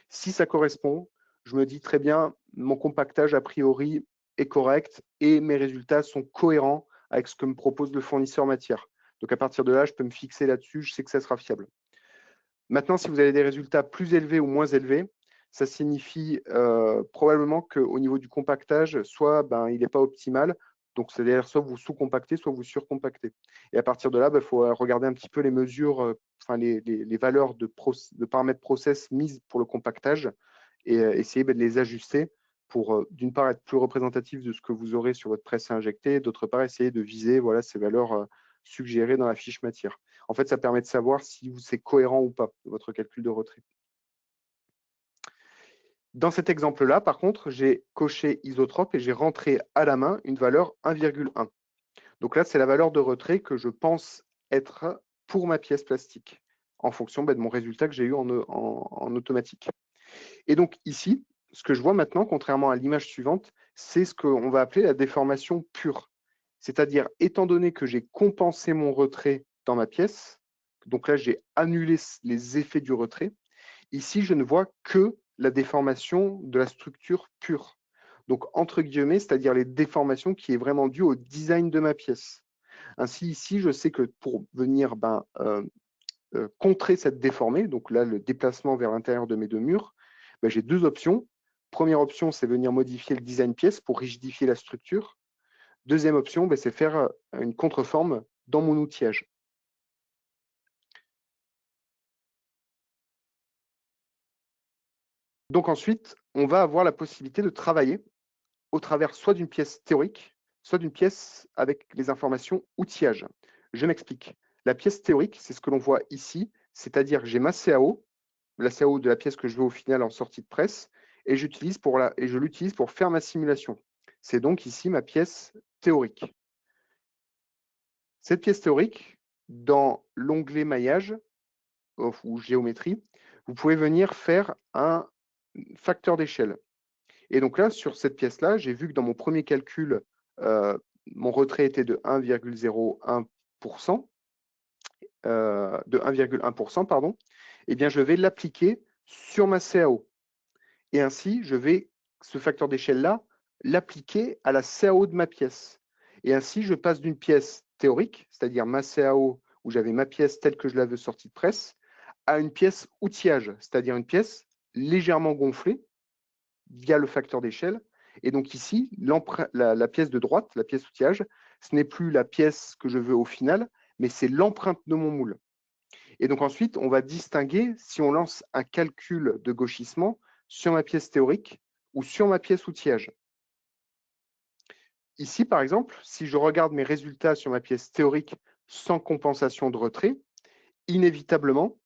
Si ça correspond, je me dis très bien, mon compactage a priori est correct et mes résultats sont cohérents avec ce que me propose le fournisseur matière. Donc à partir de là, je peux me fixer là-dessus, je sais que ça sera fiable. Maintenant, si vous avez des résultats plus élevés ou moins élevés, ça signifie probablement qu'au niveau du compactage, soit il n'est pas optimal, donc c'est-à-dire soit vous sous-compactez, soit vous surcompactez. Et à partir de là, il faut regarder un petit peu les mesures, les valeurs de paramètres process mises pour le compactage et essayer de les ajuster pour, d'une part, être plus représentatif de ce que vous aurez sur votre presse à injecter, d'autre part, essayer de viser ces valeurs suggérées dans la fiche matière. En fait, ça permet de savoir si c'est cohérent ou pas, votre calcul de retrait. Dans cet exemple-là, par contre, j'ai coché isotrope et j'ai rentré à la main une valeur 1,1. Donc là, c'est la valeur de retrait que je pense être pour ma pièce plastique, en fonction de mon résultat que j'ai eu en automatique. Et donc ici, ce que je vois maintenant, contrairement à l'image suivante, c'est ce qu'on va appeler la déformation pure. C'est-à-dire, étant donné que j'ai compensé mon retrait dans ma pièce, donc là, j'ai annulé les effets du retrait, ici, je ne vois que la déformation de la structure pure. Donc, entre guillemets, c'est-à-dire les déformations qui est vraiment due au design de ma pièce. Ainsi, ici, je sais que pour venir contrer cette déformée, donc là, le déplacement vers l'intérieur de mes deux murs, j'ai 2 options. Première option, c'est venir modifier le design pièce pour rigidifier la structure. Deuxième option, c'est faire une contreforme dans mon outillage. Donc ensuite, on va avoir la possibilité de travailler au travers soit d'une pièce théorique, soit d'une pièce avec les informations outillage. Je m'explique. La pièce théorique, c'est ce que l'on voit ici, c'est-à-dire que j'ai ma CAO, la CAO de la pièce que je veux au final en sortie de presse, et je l'utilise pour faire ma simulation. C'est donc ici ma pièce théorique. Cette pièce théorique, dans l'onglet maillage ou géométrie, vous pouvez venir faire un facteur d'échelle. Et donc là, sur cette pièce-là, j'ai vu que dans mon premier calcul mon retrait était de 1,01%, de 1,1%, pardon, eh bien, je vais l'appliquer sur ma CAO. Et ainsi, je vais, ce facteur d'échelle-là, l'appliquer à la CAO de ma pièce. Et ainsi, je passe d'une pièce théorique, c'est-à-dire ma CAO, où j'avais ma pièce telle que je l'avais sortie de presse, à une pièce outillage, c'est-à-dire une pièce légèrement gonflée via le facteur d'échelle. Et donc ici, la pièce de droite, la pièce outillage, ce n'est plus la pièce que je veux au final, mais c'est l'empreinte de mon moule. Et donc ensuite, on va distinguer si on lance un calcul de gauchissement sur ma pièce théorique ou sur ma pièce outillage. Ici, par exemple, si je regarde mes résultats sur ma pièce théorique sans compensation de retrait, inévitablement,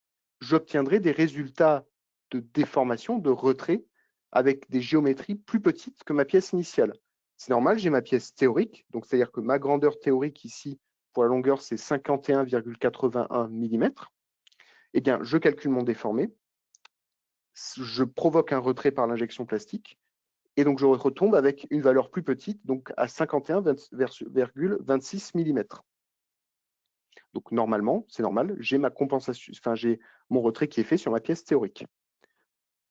j'obtiendrai des résultats de déformation, de retrait, avec des géométries plus petites que ma pièce initiale. C'est normal, j'ai ma pièce théorique, donc c'est-à-dire que ma grandeur théorique ici, pour la longueur, c'est 51,81 mm. Eh bien, je calcule mon déformé, je provoque un retrait par l'injection plastique, et donc je retombe avec une valeur plus petite, donc à 51,26 mm. Donc normalement, c'est normal, j'ai ma compensation, enfin j'ai mon retrait qui est fait sur ma pièce théorique.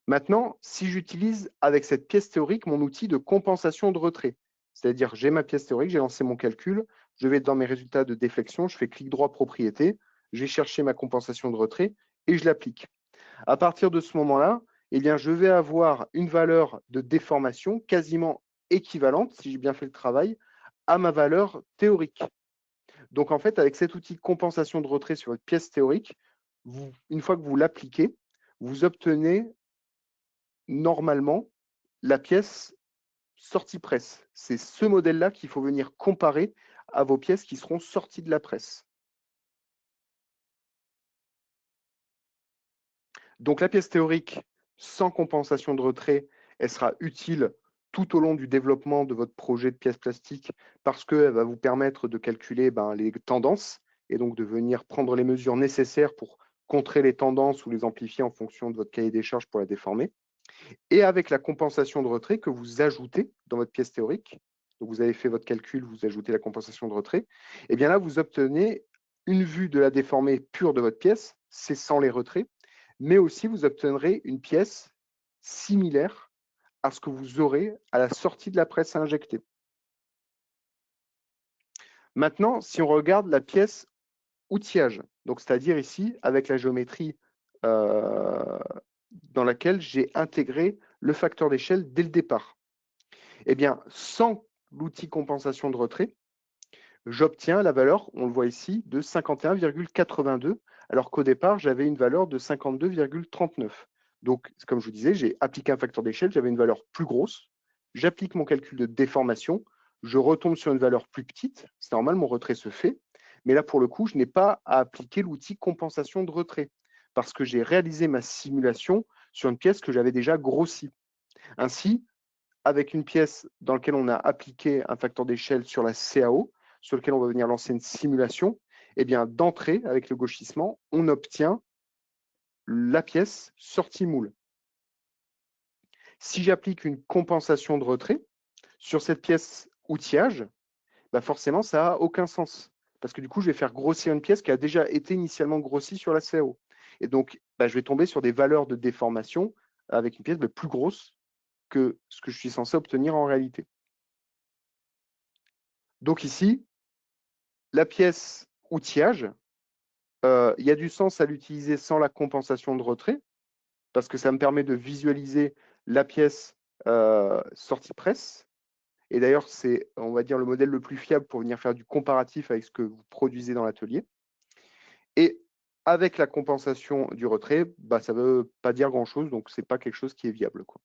Maintenant, si j'utilise avec cette pièce théorique mon outil de compensation de retrait, c'est-à-dire j'ai ma pièce théorique, j'ai lancé mon calcul, je vais dans mes résultats de déflexion, je fais clic droit propriété, je vais chercher ma compensation de retrait et je l'applique. À partir de ce moment-là, eh bien, je vais avoir une valeur de déformation quasiment équivalente, si j'ai bien fait le travail, à ma valeur théorique. Donc en fait, avec cet outil de compensation de retrait sur votre pièce théorique, une fois que vous l'appliquez, vous obtenez normalement la pièce sortie presse. C'est ce modèle-là qu'il faut venir comparer à vos pièces qui seront sorties de la presse. Donc la pièce théorique, sans compensation de retrait, elle sera utile tout au long du développement de votre projet de pièce plastique parce qu'elle va vous permettre de calculer les tendances et donc de venir prendre les mesures nécessaires pour contrer les tendances ou les amplifier en fonction de votre cahier des charges pour la déformer. Et avec la compensation de retrait que vous ajoutez dans votre pièce théorique, donc vous avez fait votre calcul, vous ajoutez la compensation de retrait, et bien là, vous obtenez une vue de la déformée pure de votre pièce, c'est sans les retraits, mais aussi vous obtiendrez une pièce similaire à ce que vous aurez à la sortie de la presse à injecter. Maintenant, si on regarde la pièce outillage, donc c'est-à-dire ici avec la géométrie dans laquelle j'ai intégré le facteur d'échelle dès le départ. Eh bien, sans l'outil compensation de retrait, j'obtiens la valeur, on le voit ici, de 51,82, alors qu'au départ, j'avais une valeur de 52,39. Donc, comme je vous disais, j'ai appliqué un facteur d'échelle, j'avais une valeur plus grosse, j'applique mon calcul de déformation, je retombe sur une valeur plus petite, c'est normal, mon retrait se fait, mais là, pour le coup, je n'ai pas à appliquer l'outil compensation de retrait, parce que j'ai réalisé ma simulation sur une pièce que j'avais déjà grossie. Ainsi, avec une pièce dans laquelle on a appliqué un facteur d'échelle sur la CAO, sur lequel on va venir lancer une simulation, eh bien, d'entrée, avec le gauchissement, on obtient la pièce sortie moule. Si j'applique une compensation de retrait sur cette pièce outillage, forcément, ça n'a aucun sens. Parce que du coup, je vais faire grossir une pièce qui a déjà été initialement grossie sur la CAO. Et donc, je vais tomber sur des valeurs de déformation avec une pièce plus grosse que ce que je suis censé obtenir en réalité. Donc ici, la pièce outillage, il y a du sens à l'utiliser sans la compensation de retrait, parce que ça me permet de visualiser la pièce sortie presse. Et d'ailleurs, c'est, on va dire, le modèle le plus fiable pour venir faire du comparatif avec ce que vous produisez dans l'atelier. Et avec la compensation du retrait, ça ne veut pas dire grand-chose, donc ce n'est pas quelque chose qui est viable, quoi.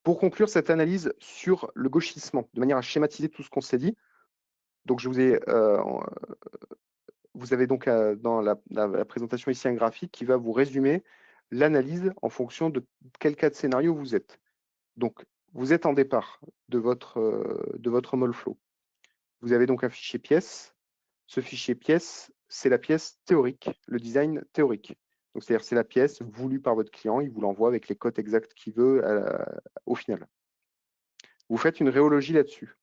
Pour conclure cette analyse sur le gauchissement, de manière à schématiser tout ce qu'on s'est dit, donc je vous ai vous avez donc dans la présentation ici un graphique qui va vous résumer l'analyse en fonction de quel cas de scénario vous êtes. Donc, vous êtes en départ de votre Molflow. Vous avez donc un fichier pièce. Ce fichier pièce, c'est la pièce théorique, le design théorique. Donc, c'est-à-dire c'est la pièce voulue par votre client, il vous l'envoie avec les cotes exactes qu'il veut au final. Vous faites une rhéologie là-dessus.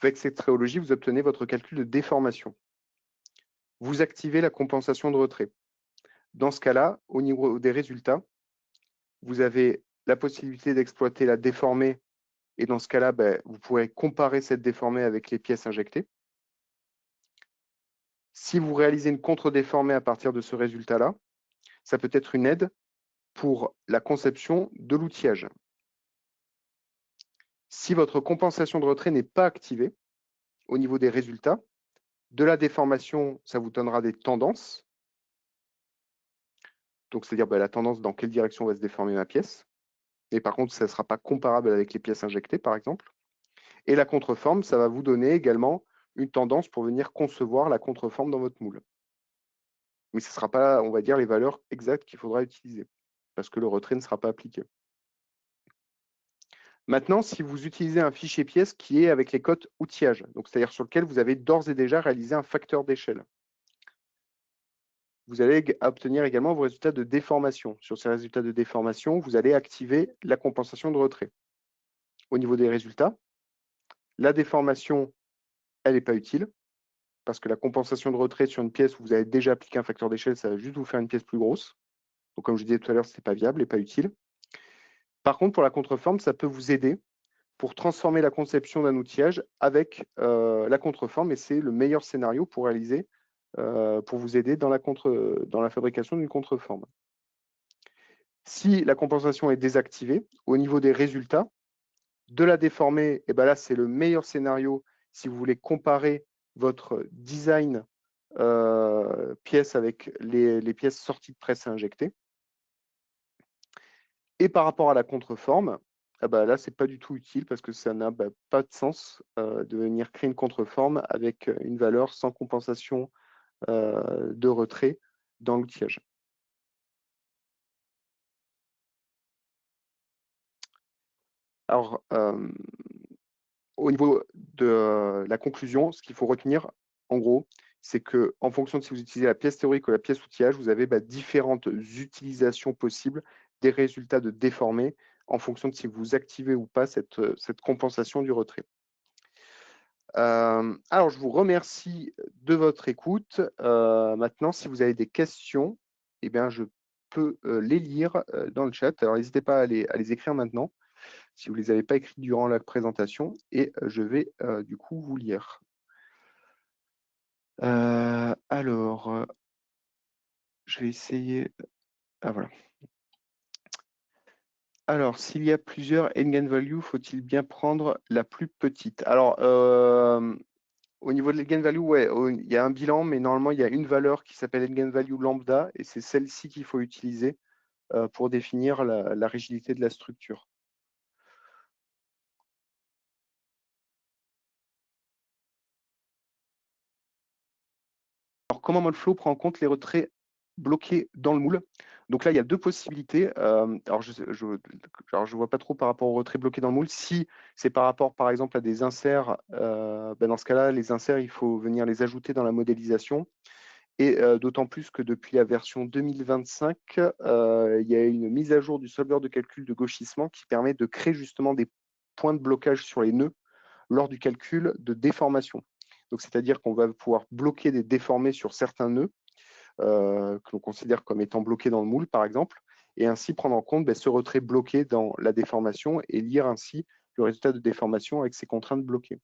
Avec cette rhéologie, vous obtenez votre calcul de déformation. Vous activez la compensation de retrait. Dans ce cas-là, au niveau des résultats, vous avez la possibilité d'exploiter la déformée et dans ce cas-là, vous pourrez comparer cette déformée avec les pièces injectées. Si vous réalisez une contre-déformée à partir de ce résultat-là, ça peut être une aide pour la conception de l'outillage. Si votre compensation de retrait n'est pas activée au niveau des résultats, de la déformation, ça vous donnera des tendances. Donc, c'est-à-dire la tendance dans quelle direction va se déformer ma pièce. Mais par contre, ça ne sera pas comparable avec les pièces injectées, par exemple. Et la contreforme, ça va vous donner également une tendance pour venir concevoir la contreforme dans votre moule. Mais ce ne sera pas, on va dire, les valeurs exactes qu'il faudra utiliser, parce que le retrait ne sera pas appliqué. Maintenant, si vous utilisez un fichier pièce qui est avec les cotes outillage, donc c'est-à-dire sur lequel vous avez d'ores et déjà réalisé un facteur d'échelle, vous allez obtenir également vos résultats de déformation. Sur ces résultats de déformation, vous allez activer la compensation de retrait. Au niveau des résultats, la déformation, elle n'est pas utile, parce que la compensation de retrait sur une pièce où vous avez déjà appliqué un facteur d'échelle, ça va juste vous faire une pièce plus grosse. Donc, comme je disais tout à l'heure, ce n'est pas viable et pas utile. Par contre, pour la contreforme, ça peut vous aider pour transformer la conception d'un outillage avec la contreforme, et c'est le meilleur scénario pour réaliser, pour vous aider dans la fabrication d'une contreforme. Si la compensation est désactivée, au niveau des résultats, de la déformer, et là, c'est le meilleur scénario si vous voulez comparer votre design pièce avec les pièces sorties de presse à injecter. Et par rapport à la contreforme, là, ce n'est pas du tout utile parce que ça n'a pas de sens de venir créer une contreforme avec une valeur sans compensation de retrait dans l'outillage. Alors, au niveau de la conclusion, ce qu'il faut retenir, en gros, c'est qu'en fonction de si vous utilisez la pièce théorique ou la pièce outillage, vous avez différentes utilisations possibles des résultats de déformés en fonction de si vous activez ou pas cette compensation du retrait. Alors, je vous remercie de votre écoute. Maintenant, si vous avez des questions, eh bien, je peux les lire dans le chat. Alors, n'hésitez pas à les écrire maintenant, si vous ne les avez pas écrites durant la présentation, et je vais du coup vous lire. Alors, je vais essayer. Ah, voilà. Alors, s'il y a plusieurs eigenvalues, faut-il bien prendre la plus petite? Alors, au niveau de l'eigenvalue, ouais, il y a un bilan, mais normalement, il y a une valeur qui s'appelle eigenvalue lambda, et c'est celle-ci qu'il faut utiliser pour définir la rigidité de la structure. Alors, comment Moldflow prend en compte les retraits bloqués dans le moule? Donc là, il y a deux possibilités. Alors, je ne vois pas trop par rapport aux retraits bloqués dans le moule. Si c'est par rapport, par exemple, à des inserts, dans ce cas-là, les inserts, il faut venir les ajouter dans la modélisation. Et d'autant plus que depuis la version 2025, il y a une mise à jour du solveur de calcul de gauchissement qui permet de créer justement des points de blocage sur les nœuds lors du calcul de déformation. Donc, c'est-à-dire qu'on va pouvoir bloquer des déformés sur certains nœuds que l'on considère comme étant bloqués dans le moule, par exemple, et ainsi prendre en compte ce retrait bloqué dans la déformation et lire ainsi le résultat de déformation avec ces contraintes bloquées.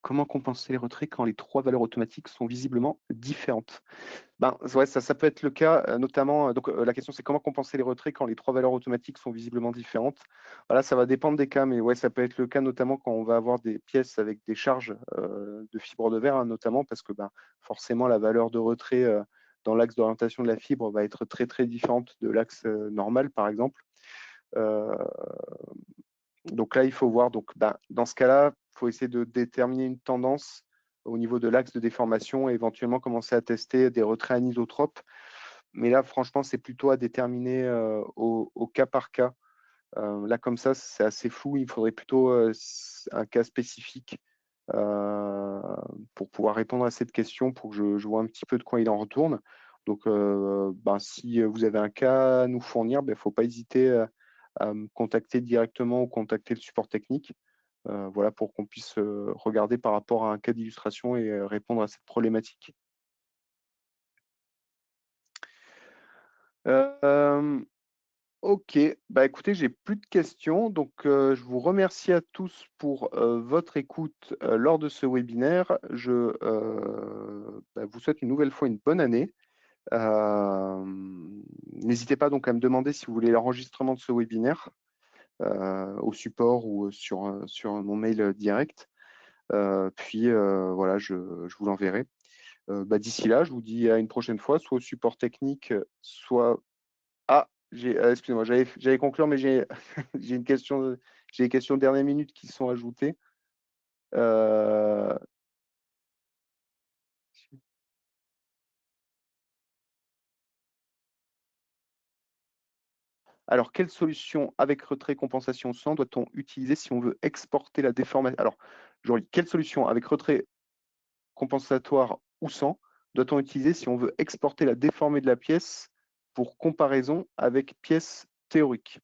Comment compenser les retraits quand les trois valeurs automatiques sont visiblement différentes? Ouais, ça peut être le cas, notamment, donc la question c'est comment compenser les retraits quand les trois valeurs automatiques sont visiblement différentes? Voilà, ça va dépendre des cas, mais ouais, ça peut être le cas notamment quand on va avoir des pièces avec des charges de fibre de verre, hein, notamment parce que forcément la valeur de retrait dans l'axe d'orientation de la fibre va être très très différente de l'axe normal, par exemple. Donc là, il faut voir. Donc, dans ce cas-là, il faut essayer de déterminer une tendance au niveau de l'axe de déformation et éventuellement commencer à tester des retraits anisotropes. Mais là, franchement, c'est plutôt à déterminer au cas par cas. Là, comme ça, c'est assez flou. Il faudrait plutôt un cas spécifique pour pouvoir répondre à cette question, pour que je vois un petit peu de quoi il en retourne. Donc, si vous avez un cas à nous fournir, il ne faut pas hésiter à me contacter directement ou contacter le support technique, voilà, pour qu'on puisse regarder par rapport à un cas d'illustration et répondre à cette problématique. Ok, écoutez, j'ai plus de questions, donc je vous remercie à tous pour votre écoute lors de ce webinaire. Je vous souhaite une nouvelle fois une bonne année. N'hésitez pas donc à me demander si vous voulez l'enregistrement de ce webinaire au support ou sur mon mail direct. Puis voilà, je vous l'enverrai. D'ici là, je vous dis à une prochaine fois, soit au support technique, soit excusez-moi, j'allais conclure, mais j'ai j'ai des questions de dernière minute qui sont ajoutées. Euh, alors, quelle solution avec retrait, compensation sans doit-on utiliser si on veut exporter la déformation? Alors, je relis, quelle solution avec retrait compensatoire ou sans doit-on utiliser si on veut exporter la déformée de la pièce pour comparaison avec pièce théorique?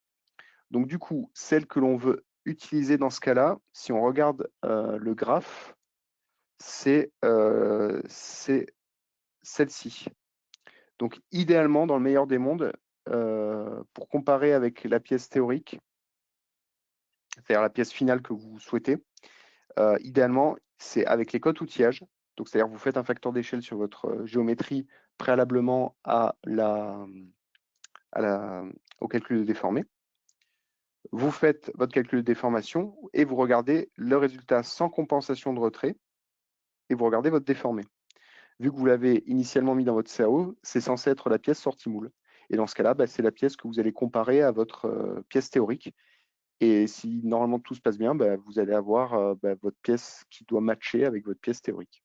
Donc, du coup, celle que l'on veut utiliser dans ce cas-là, si on regarde le graphe, c'est celle-ci. Donc, idéalement, dans le meilleur des mondes, pour comparer avec la pièce théorique, c'est-à-dire la pièce finale que vous souhaitez, idéalement, c'est avec les codes outillage. Donc, c'est-à-dire vous faites un facteur d'échelle sur votre géométrie préalablement au calcul de déformé. Vous faites votre calcul de déformation et vous regardez le résultat sans compensation de retrait et vous regardez votre déformé. Vu que vous l'avez initialement mis dans votre cerveau, c'est censé être la pièce sortie moule. Et dans ce cas-là, c'est la pièce que vous allez comparer à votre pièce théorique. Et si normalement tout se passe bien, vous allez avoir votre pièce qui doit matcher avec votre pièce théorique.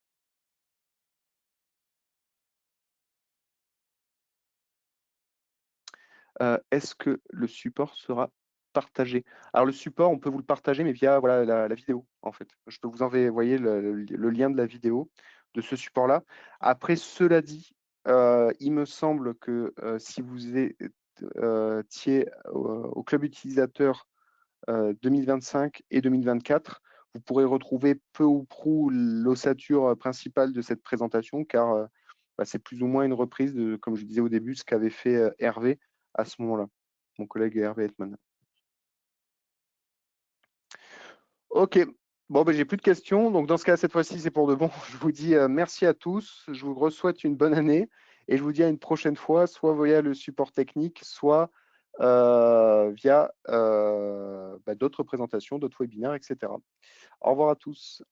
Est-ce que le support sera partagé? Alors le support, on peut vous le partager, mais via voilà, la vidéo, en fait. Je peux vous envoyer le lien de la vidéo de ce support-là. Après, cela dit, il me semble que si vous étiez au club utilisateur 2025 et 2024, vous pourrez retrouver peu ou prou l'ossature principale de cette présentation, car c'est plus ou moins une reprise de, comme je disais au début, ce qu'avait fait Hervé à ce moment-là, mon collègue Hervé Hetman. Ok, bon, j'ai plus de questions. Donc, dans ce cas, cette fois-ci, c'est pour de bon. Je vous dis merci à tous. Je vous souhaite une bonne année et je vous dis à une prochaine fois, soit via le support technique, soit via d'autres présentations, d'autres webinaires, etc. Au revoir à tous.